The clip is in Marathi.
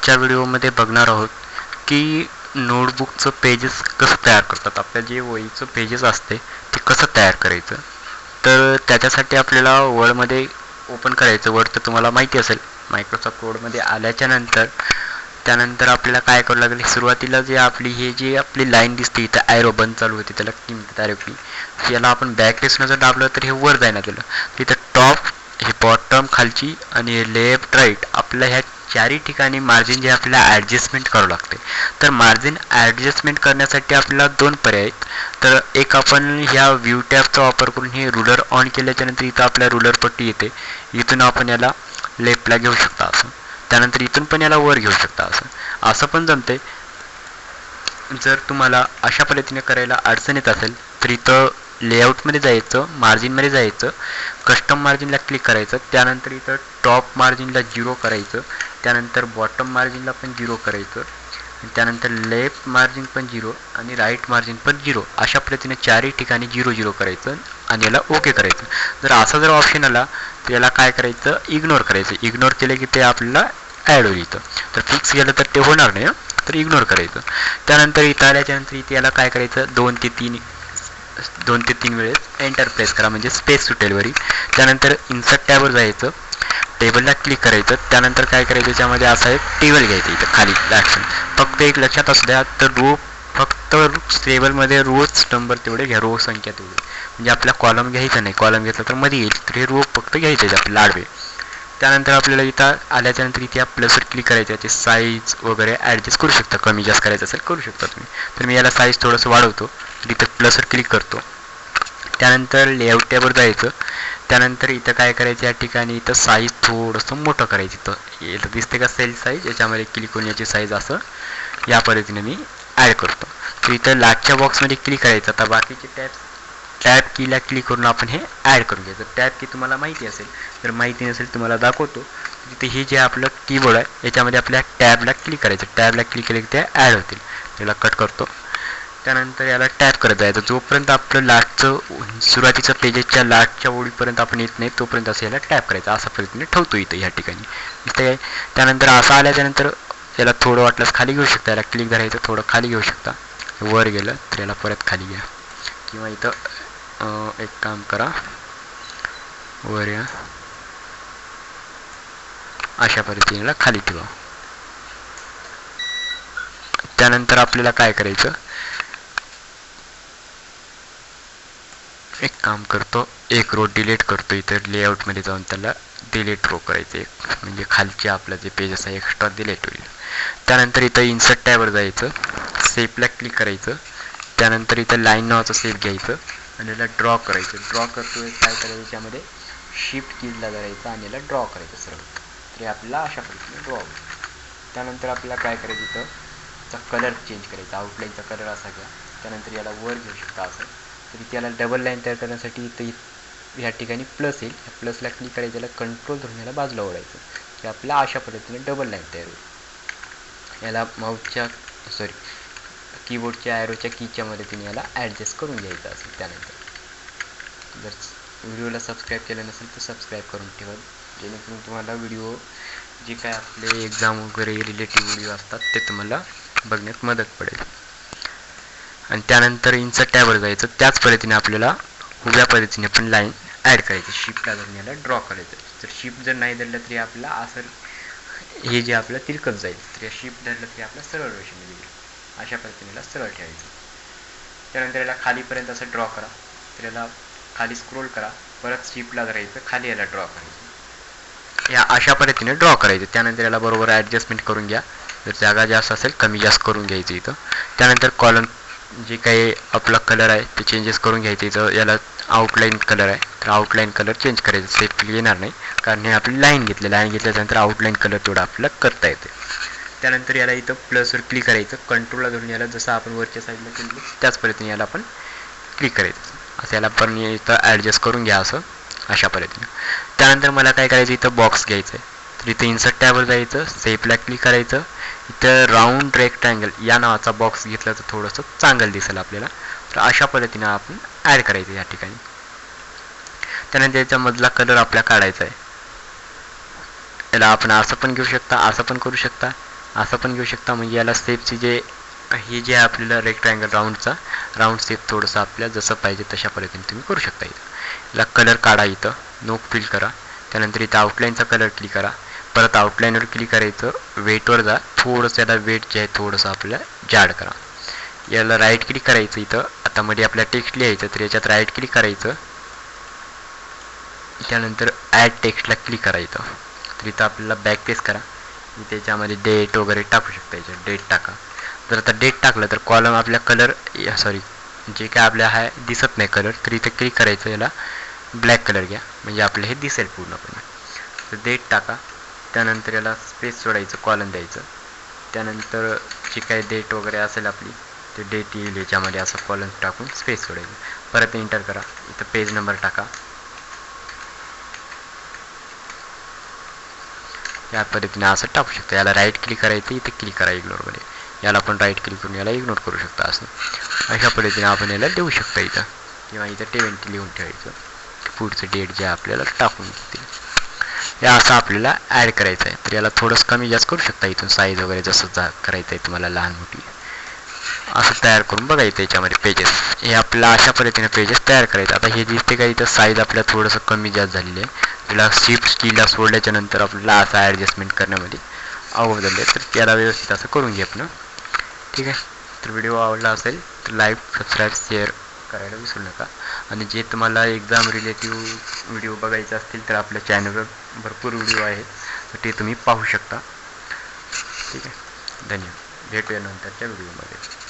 आजच्या व्हिडिओमध्ये बघणार आहोत की नोटबुकचं पेजेस कसं तयार करतात. आपल्या जे वहीचं पेजेस असते ते कसं तयार करायचं. तर त्याच्यासाठी आपल्याला वर्डमध्ये ओपन करायचं. वर्ड तर तुम्हाला माहिती असेल, मायक्रोसॉफ्ट वर्डमध्ये आल्याच्या नंतर त्यानंतर आपल्याला काय करावं लागेल, सुरुवातीला जे आपली लाईन दिसते इथं ॲरो बंद चालू होते त्याला की म्हणतात डायरेक्टली. याला आपण बॅकलेसनं जर दाबलं तर हे वर जायना दिलं. तिथं टॉप, हे बॉटम खालची आणि लेफ्ट राईट आपल्या ह्या चारही ठिकाणी मार्जिन जे आपल्याला ॲडजस्टमेंट करावं लागते. तर मार्जिन ॲडजस्टमेंट करण्यासाठी आपल्याला दोन पर्याय आहेत. तर एक आपण ह्या व्ह्यू टॅबचा वापर करून हे रुलर ऑन केल्याच्यानंतर इथं आपल्या रुलर पट्टी येते. इथून आपण याला लेफ्टला घेऊ शकता असं, त्यानंतर इथून पण याला वर घेऊ शकता असं पण जमते. जर तुम्हाला अशा पद्धतीने करायला अडचण येत असेल तर इथं लेआउटमध्ये जायचं, मार्जिनमध्ये जायचं, कस्टम मार्जिनला क्लिक करायचं, त्यानंतर इथं टॉप मार्जिनला 0 करायचं, त्यानंतर बॉटम मार्जिनला पण 0 करायचं, त्यानंतर लेफ्ट मार्जिन पण 0 आणि राईट मार्जिन पण 0. अशा पद्धतीने चारही ठिकाणी 0 करायचं आणि याला ओके करायचं. जर ऑप्शन आला तर याला काय करायचं, इग्नोर करायचं. इग्नोर केलं की ते आपल्याला ॲड होईल. इथं तर फिक्स केलं तर ते होणार नाही, तर इग्नोर करायचं. त्यानंतर इथं आल्याच्यानंतर इथे याला काय करायचं, 2 ते 3 वेळेस एंटर प्रेस करा म्हणजे स्पेस सुटेल वरी. त्यानंतर इन्सर्ट टॅबवर जायचं, टेबलला क्लिक करायचं, त्यानंतर काय करायचं, त्याच्यामध्ये असा एक टेबल घ्यायचं. इथं खाली ॲक्शन फक्त एक लक्षात असू द्या, तर रो फक्त टेबलमध्ये रोज नंबर तेवढे घ्या, रो संख्या तेवढी. म्हणजे आपला कॉलम घ्यायचा नाही, कॉलम घेतला तर मध्ये येईल, तर हे रो फक्त घ्यायचे आपले आडवे. त्यानंतर आपल्याला इथं आल्याच्यानंतर इथे या प्लसवर क्लिक करायचं, याची साईज वगैरे ॲडजस्ट करू शकता, कमी जास्त करायचं असेल करू शकता तुम्ही. तर मी याला साईज थोडंसं वाढवतो, इथं प्लसवर क्लिक करतो. त्यानंतर लेआउट टॅबवर जायचं, त्यानंतर इथं काय करायचं, या ठिकाणी इथं साईज थोडंसं मोठं करायचं. इथं दिसते का सेल साईज, याच्यामध्ये क्लिक करून याची साईज असं या पद्धतीने मी ॲड करतो. तर इथं लास्टच्या बॉक्समध्ये क्लिक करायचं. आता बाकीचे टॅब कीला क्लिक करून आपण हे ॲड करून घ्यायचं. टॅब की तुम्हाला माहिती असेल, जर माहिती नसेल तुम्हाला दाखवतो. तिथे हे जे आपलं कीबोर्ड आहे याच्यामध्ये आपल्या टॅबला क्लिक करायचं. टॅबला क्लिक केलं की ते ॲड होतील. याला कट करतो. त्यानंतर याला टॅप करत जायचं जोपर्यंत आपलं लास्टचं सुरुवातीचं पेजेसच्या लास्टच्या ओळीपर्यंत आपण येत नाही तोपर्यंत असं याला टॅप करायचं. अशा पद्धतीने ठेवतो इथं या ठिकाणी. इथे त्यानंतर असं आल्याच्यानंतर याला थोडं वाटलंच खाली घेऊ शकता. याला क्लिक करायचं, थोडं खाली घेऊ शकता. वर गेलं तर याला परत खाली घ्या, किंवा इथं एक काम करा, वर या, अशा पद्धतीने खाली ठेवा. त्यानंतर आपल्याला काय करायचं, एक काम करतो, एक रो डिलीट करतो. इथं लेआउटमध्ये जाऊन त्याला डिलीट रो करायचं एक, म्हणजे खालचे आपलं जे पेजेस आहे एक्स्ट्रा डिलीट होईल. त्यानंतर इथं इन्सर्ट टॅबवर जायचं, सेपला क्लिक करायचं, त्यानंतर इथं लाईन नावाचं सेप घ्यायचं आणि याला ड्रॉ करायचं. ड्रॉ करतोय काय करायचं, याच्यामध्ये शिफ्ट कीला करायचं आणि याला ड्रॉ करायचं सरळ. तर आपल्याला अशा पद्धतीने ड्रॉ होईल. त्यानंतर आपल्याला काय करायचं, इथं कलर चेंज करायचा, आउटलाईनचा कलर असा घ्या. त्यानंतर याला वर घेऊ शकता असं. तर इथे याला डबल लाईन तयार करण्यासाठी इथं ह्या ठिकाणी प्लस येईल, प्लसला क्लिक करायचं, याला कंट्रोल धरून याला बाजूला ओढायचं की आपल्याला अशा पद्धतीने डबल लाईन तयार होईल. याला माऊसच्या कीबोर्डच्या ॲरोच्या कीच्या मदतीने याला ॲडजस्ट करून घ्यायचं असेल. त्यानंतर जर व्हिडिओला सबस्क्राईब केलं नसेल तर सबस्क्राईब करून ठेवा, जेणेकरून तुम्हाला व्हिडिओ जे काय आपले एक्झाम वगैरे रिलेटिव्ह व्हिडिओ असतात ते तुम्हाला बघण्यात मदत पडेल. आणि त्यानंतर इन्सर्ट टॅबवर जायचं, त्याच पद्धतीने आपल्याला उभ्या पद्धतीने पण लाईन ॲड करायची. शिफ्टला धरून याला ड्रॉ करायचं. जर शिफ्ट जर नाही धरलं तरी आपल्याला असं हे जे आपलं तिरकत जाईल, तर शिफ्ट धरलं तरी आपलं सरळ रेषेने येईल. अशा पद्धतीने सरळ ठेवायचं. त्यानंतर याला खालीपर्यंत असं ड्रॉ करा, तर याला खाली स्क्रोल करा, परत शिफ्टला धरायचं, खाली याला ड्रॉ करायचं. या अशा पद्धतीने ड्रॉ करायचं. त्यानंतर याला बरोबर ॲडजस्टमेंट करून घ्या. जर जागा जास्त असेल कमी जास्त करून घ्यायचं इथं. त्यानंतर कॉलम जे काही आपला कलर आहे ते चेंजेस करून घ्यायचं. इथं याला आउटलाईन कलर आहे, तर आउटलाईन कलर चेंज करायचं. सेफ येणार नाही, कारण हे आपली लाईन घेतल्यानंतर आउटलाईन कलर तेवढा आपल्याला करता येते. त्यानंतर याला इथं प्लसवर क्लिक करायचं, कंट्रोलला धरून याला जसं आपण वरच्या साईडला केलं त्याच पद्धतीने याला पण क्लिक करायचं. असं याला पण इथं ॲडजस्ट करून घ्या असं, अशा पद्धतीने. त्यानंतर मला काय करायचं, इथं बॉक्स घ्यायचं आहे. तर इथं इन्सर्ट टॅबवर जायचं, सेफला क्लिक करायचं, इथं राऊंड रेक्टँगल या नावाचा बॉक्स घेतला तर थोडंसं चांगलं दिसेल आपल्याला. तर अशा पद्धतीने आपण ॲड करायचं या ठिकाणी. त्यानंतर याचा मधला कलर आपल्याला काढायचा आहे. याला आपण असं पण घेऊ शकता, असं पण करू शकता, असं पण घेऊ शकता. म्हणजे याला शेपची जे हे जे आपल्याला रेक्टँगल राऊंड शेप थोडंसं आपल्या जसं पाहिजे तशा पद्धतीने तुम्ही करू शकता. इथं याला कलर काढा, इथं नो फिल करा, त्यानंतर इथं आउटलाईनचा कलर क्लिक करा, परत आउटलाईनवर क्लिक करायचं, वेटवर जा, थोडंसं याला वेट जे आहे थोडंसं आपल्याला जाड करा. याला राईट क्लिक करायचं, इथं आता मध्ये आपल्याला टेक्स्ट लिहायचं तर याच्यात राईट क्लिक करायचं, त्यानंतर ॲड टेक्स्टला क्लिक करायचं. तर इथं आपल्याला बॅक पेस्ट करा, त्याच्यामध्ये डेट वगैरे टाकू शकता, याच्यात डेट टाका. जर आता डेट टाकलं तर कॉलम आपल्या कलर जे काय आपल्या आहे दिसत नाही कलर, तर इथं क्लिक करायचं, याला ब्लॅक कलर घ्या म्हणजे आपलं हे दिसेल पूर्णपणे. तर डेट टाका, त्यानंतर याला स्पेस सोडायचं, कॉलम द्यायचं, त्यानंतर जी काही डेट वगैरे असेल आपली ते डेट येईल याच्यामध्ये, असं कॉलम टाकून स्पेस सोडायचं, परत एंटर करा, इथं पेज नंबर टाका. या पद्धतीने असं टाकू शकता. याला राईट क्लिक करायचं, इथे क्लिक करा इग्नोरमध्ये, याला पण राईट क्लिक करून याला इग्नोर करू शकता. असं अशा पद्धतीने आपण याला देऊ शकता इथं, किंवा इथं 20 लिहून ठेवायचं, पुढचं डेट जे आपल्याला टाकून देतील. हे असं आपल्याला ॲड करायचं आहे. तर याला थोडंसं कमी जास्त करू शकता इथून, साईज वगैरे जसं करायचं आहे तुम्हाला लहान मोठी, असं तयार करून बघायचं याच्यामध्ये पेजेस. हे आपल्याला अशा पद्धतीने पेजेस तयार करायचं. आता हे दिसते का इथं साईज आपल्याला थोडंसं कमी जास्त झालेलं आहे, त्याला शिफ्ट कीला सोडल्याच्या नंतर आपल्याला असं ॲडजस्टमेंट करण्यामध्ये अवघड झालं आहे. तर त्याला व्यवस्थित असं करून घे आपण. ठीक आहे. तर व्हिडिओ आवडला असेल तर लाईक, सबस्क्राईब, शेअर करायला विसरू नका. आणि जे तुम्हाला एक्झाम रिलेटिव्ह व्हिडिओ बघायचे असतील तर आपल्या चॅनलवर भरपूर व्हिडिओ आहेत, तर ते तुम्ही पाहू शकता. ठीक आहे. धन्यवाद. भेटूया नंतरच्या व्हिडिओमध्ये.